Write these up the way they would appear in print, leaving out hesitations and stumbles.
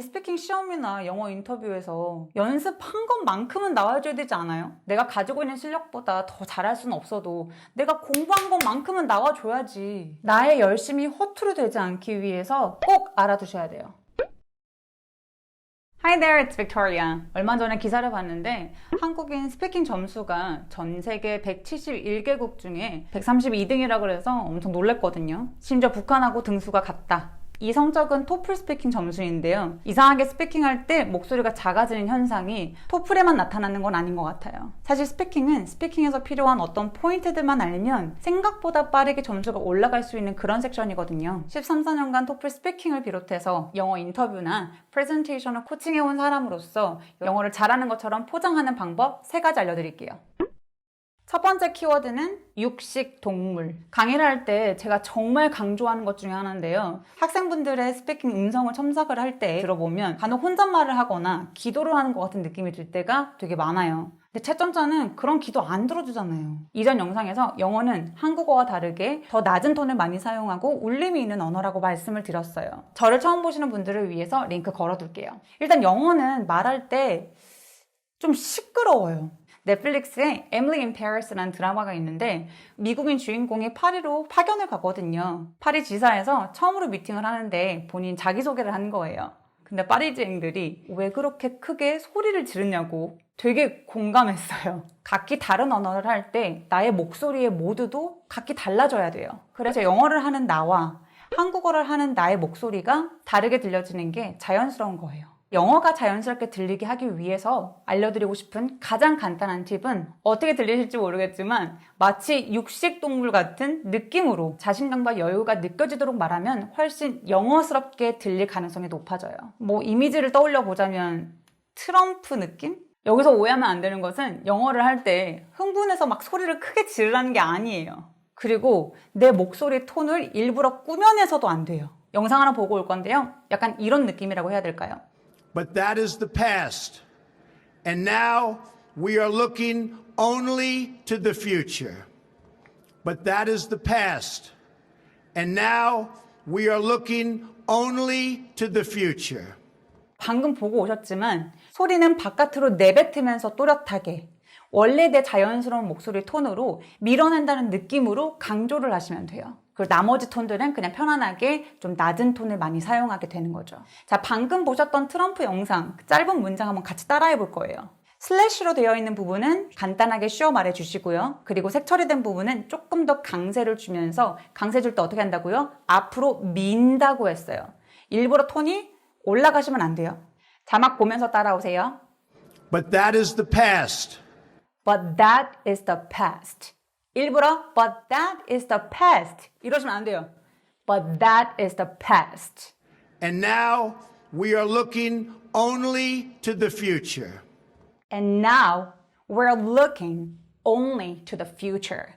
스피킹 시험이나 영어 인터뷰에서 연습한 것만큼은 나와줘야 되지 않아요? 내가 가지고 있는 실력보다 더 잘할 수는 없어도 내가 공부한 것만큼은 나와줘야지. 나의 열심이 허투루 되지 않기 위해서 꼭 알아두셔야 돼요. Hi there, it's Victoria. 얼마 전에 기사를 봤는데 한국인 스피킹 점수가 전 세계 171개국 중에 132등이라고 그래서 엄청 놀랬거든요. 심지어 북한하고 등수가 같다. 이 성적은 토플 스피킹 점수인데요. 이상하게 스피킹할 때 목소리가 작아지는 현상이 토플에만 나타나는 건 아닌 것 같아요. 사실 스피킹은 스피킹에서 필요한 어떤 포인트들만 알면 생각보다 빠르게 점수가 올라갈 수 있는 그런 섹션이거든요. 13, 14년간 토플 스피킹을 비롯해서 영어 인터뷰나 프레젠테이션을 코칭해온 사람으로서 영어를 잘하는 것처럼 포장하는 방법 3가지 알려드릴게요. 첫 번째 키워드는 육식 동물. 강의를 할 때 제가 정말 강조하는 것 중에 하나인데요. 학생분들의 스피킹 음성을 첨삭을 할 때 들어보면 간혹 혼잣말을 하거나 기도를 하는 것 같은 느낌이 들 때가 되게 많아요. 근데 채점자는 그런 기도 안 들어주잖아요. 이전 영상에서 영어는 한국어와 다르게 더 낮은 톤을 많이 사용하고 울림이 있는 언어라고 말씀을 드렸어요. 저를 처음 보시는 분들을 위해서 링크 걸어둘게요. 일단 영어는 말할 때 좀 시끄러워요. 넷플릭스에 Emily in Paris라는 드라마가 있는데 미국인 주인공이 파리로 파견을 가거든요. 파리 지사에서 처음으로 미팅을 하는데 본인 자기소개를 하는 거예요. 근데 파리지앵들이 왜 그렇게 크게 소리를 지르냐고 되게 공감했어요. 각기 다른 언어를 할 때 나의 목소리의 모드도 각기 달라져야 돼요. 그래서 영어를 하는 나와 한국어를 하는 나의 목소리가 다르게 들려지는 게 자연스러운 거예요. 영어가 자연스럽게 들리게 하기 위해서 알려드리고 싶은 가장 간단한 팁은 어떻게 들리실지 모르겠지만 마치 육식동물 같은 느낌으로 자신감과 여유가 느껴지도록 말하면 훨씬 영어스럽게 들릴 가능성이 높아져요. 이미지를 떠올려 보자면 트럼프 느낌? 여기서 오해하면 안 되는 것은 영어를 할 때 흥분해서 막 소리를 크게 지르라는 게 아니에요. 그리고 내 목소리 톤을 일부러 꾸며내서도 안 돼요. 영상 하나 보고 올 건데요. 약간 이런 느낌이라고 해야 될까요? But that is the past. And now we are looking only to the future. But that is the past. And now we are looking only to the future. 방금 보고 오셨지만 소리는 바깥으로 내뱉으면서 또렷하게 원래 내 자연스러운 목소리 톤으로 밀어낸다는 느낌으로 강조를 하시면 돼요. 그리고 나머지 톤들은 그냥 편안하게 좀 낮은 톤을 많이 사용하게 되는 거죠. 자, 방금 보셨던 트럼프 영상 짧은 문장 한번 같이 따라해 볼 거예요. 슬래시로 되어 있는 부분은 간단하게 쉬어 말해 주시고요. 그리고 색 처리된 부분은 조금 더 강세를 주면서 강세 줄 때 어떻게 한다고요? 앞으로 민다고 했어요. 일부러 톤이 올라가시면 안 돼요. 자막 보면서 따라오세요. But that is the past. But that is the past. 일부러 But that is the past 이러시면 안 돼요. But that is the past. And now we are looking only to the future. And now we're looking only to the future.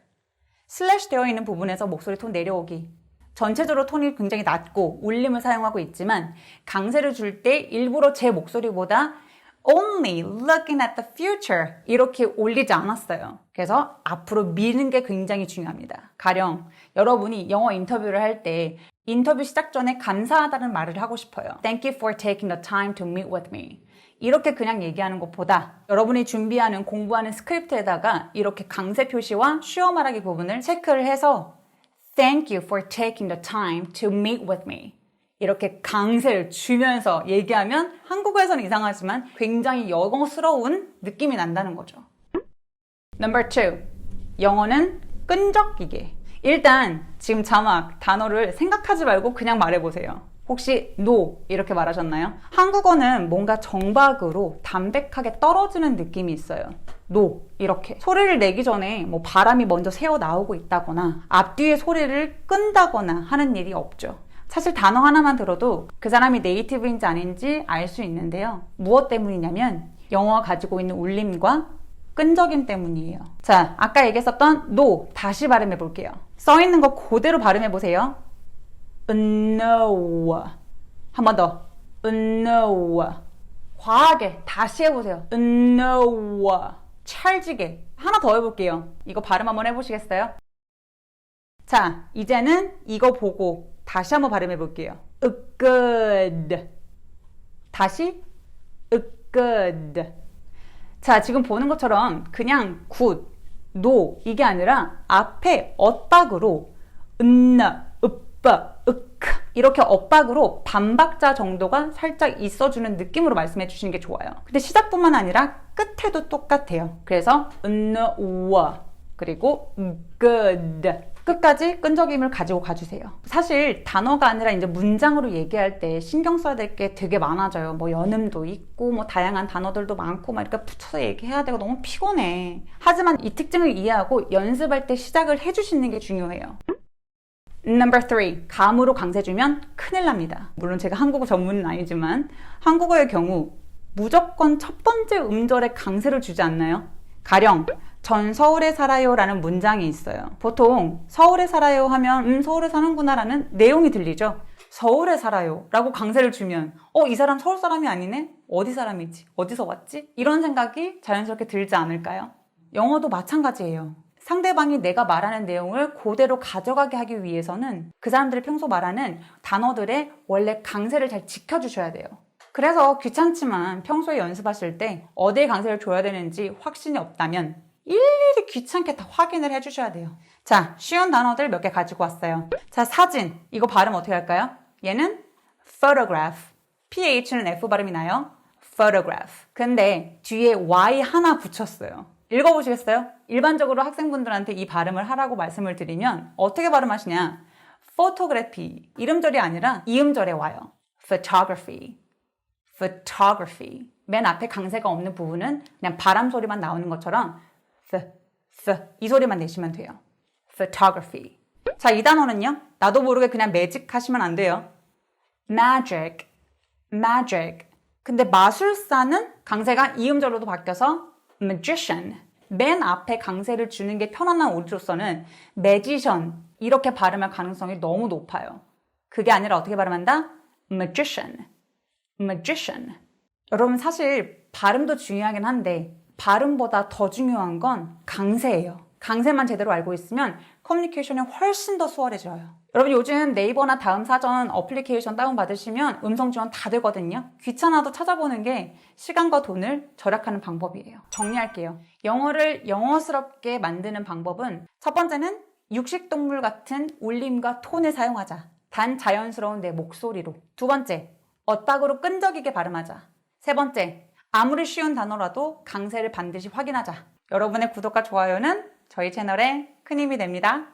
슬래시 되어 있는 부분에서 목소리 톤 내려오기. 전체적으로 톤이 굉장히 낮고 울림을 사용하고 있지만 강세를 줄 때 일부러 제 목소리보다 only looking at the future 이렇게 올리지 않았어요. 그래서 앞으로 미는 게 굉장히 중요합니다. 가령 여러분이 영어 인터뷰를 할 때 인터뷰 시작 전에 감사하다는 말을 하고 싶어요. Thank you for taking the time to meet with me. 이렇게 그냥 얘기하는 것보다 여러분이 준비하는 공부하는 스크립트에다가 이렇게 강세 표시와 쉬어 말하기 부분을 체크를 해서 Thank you for taking the time to meet with me. 이렇게 강세를 주면서 얘기하면 한국어에서는 이상하지만 굉장히 영어스러운 느낌이 난다는 거죠. Number 2. 영어는 끈적이게. 일단 지금 자막 단어를 생각하지 말고 그냥 말해보세요. 혹시 no 이렇게 말하셨나요? 한국어는 뭔가 정박으로 담백하게 떨어지는 느낌이 있어요. no 이렇게 소리를 내기 전에 바람이 먼저 새어 나오고 있다거나 앞뒤의 소리를 끈다거나 하는 일이 없죠. 사실 단어 하나만 들어도 그 사람이 네이티브인지 아닌지 알 수 있는데요. 무엇 때문이냐면 영어가 가지고 있는 울림과 끈적임 때문이에요. 자, 아까 얘기했었던 no 다시 발음해 볼게요. 써 있는 거 그대로 발음해 보세요. no. 한 번 더. no. 과하게 다시 해보세요. no. 찰지게. 하나 더 해볼게요. 이거 발음 한번 해보시겠어요? 자, 이제는 이거 보고 다시 한번 발음해 볼게요. good. 다시 good. 자, 지금 보는 것처럼 그냥 good, no 이게 아니라 앞에 엇박으로 으빠, 이렇게 엇박으로 반박자 정도가 살짝 있어주는 느낌으로 말씀해 주시는 게 좋아요. 근데 시작뿐만 아니라 끝에도 똑같아요. 그래서 우와 그리고 good 끝까지 끈적임을 가지고 가주세요. 사실 단어가 아니라 이제 문장으로 얘기할 때 신경 써야 될 게 되게 많아져요. 뭐 연음도 있고 뭐 다양한 단어들도 많고 막 이렇게 붙여서 얘기해야 되고 너무 피곤해. 하지만 이 특징을 이해하고 연습할 때 시작을 해주시는 게 중요해요. Number 3. 감으로 강세 주면 큰일 납니다. 물론 제가 한국어 전문은 아니지만 한국어의 경우 무조건 첫 번째 음절에 강세를 주지 않나요? 가령 전 서울에 살아요 라는 문장이 있어요. 보통 서울에 살아요 하면 서울에 사는구나 라는 내용이 들리죠. 서울에 살아요 라고 강세를 주면 이 사람 서울 사람이 아니네? 어디 사람이지? 어디서 왔지? 이런 생각이 자연스럽게 들지 않을까요? 영어도 마찬가지예요. 상대방이 내가 말하는 내용을 그대로 가져가게 하기 위해서는 그 사람들이 평소 말하는 단어들의 원래 강세를 잘 지켜주셔야 돼요. 그래서 귀찮지만 평소에 연습하실 때 어디에 강세를 줘야 되는지 확신이 없다면 일일이 귀찮게 다 확인을 해주셔야 돼요. 자, 쉬운 단어들 몇 개 가지고 왔어요. 자, 사진. 이거 발음 어떻게 할까요? 얘는 photograph. PH는 F 발음이 나요. photograph. 근데 뒤에 Y 하나 붙였어요. 읽어보시겠어요? 일반적으로 학생분들한테 이 발음을 하라고 말씀을 드리면 어떻게 발음하시냐? photography. 이름절이 아니라 이음절에 와요. photography. photography. 맨 앞에 강세가 없는 부분은 그냥 바람 소리만 나오는 것처럼 이 소리만 내시면 돼요. photography. 자, 이 단어는요. 나도 모르게 그냥 매직 하시면 안 돼요. magic. 근데 마술사는 강세가 이음절로도 바뀌어서 magician. 맨 앞에 강세를 주는 게 편안한 우리로서는 magician 이렇게 발음할 가능성이 너무 높아요. 그게 아니라 어떻게 발음한다? magician. 여러분 사실 발음도 중요하긴 한데 발음보다 더 중요한 건 강세예요. 강세만 제대로 알고 있으면 커뮤니케이션이 훨씬 더 수월해져요. 여러분 요즘 네이버나 다음 사전 어플리케이션 다운받으시면 음성 지원 다 되거든요. 귀찮아도 찾아보는 게 시간과 돈을 절약하는 방법이에요. 정리할게요. 영어를 영어스럽게 만드는 방법은 첫 번째는 육식동물 같은 울림과 톤을 사용하자. 단 자연스러운 내 목소리로. 두 번째, 엇박으로 끈적이게 발음하자. 세 번째, 아무리 쉬운 단어라도 강세를 반드시 확인하자. 여러분의 구독과 좋아요는 저희 채널에 큰 힘이 됩니다.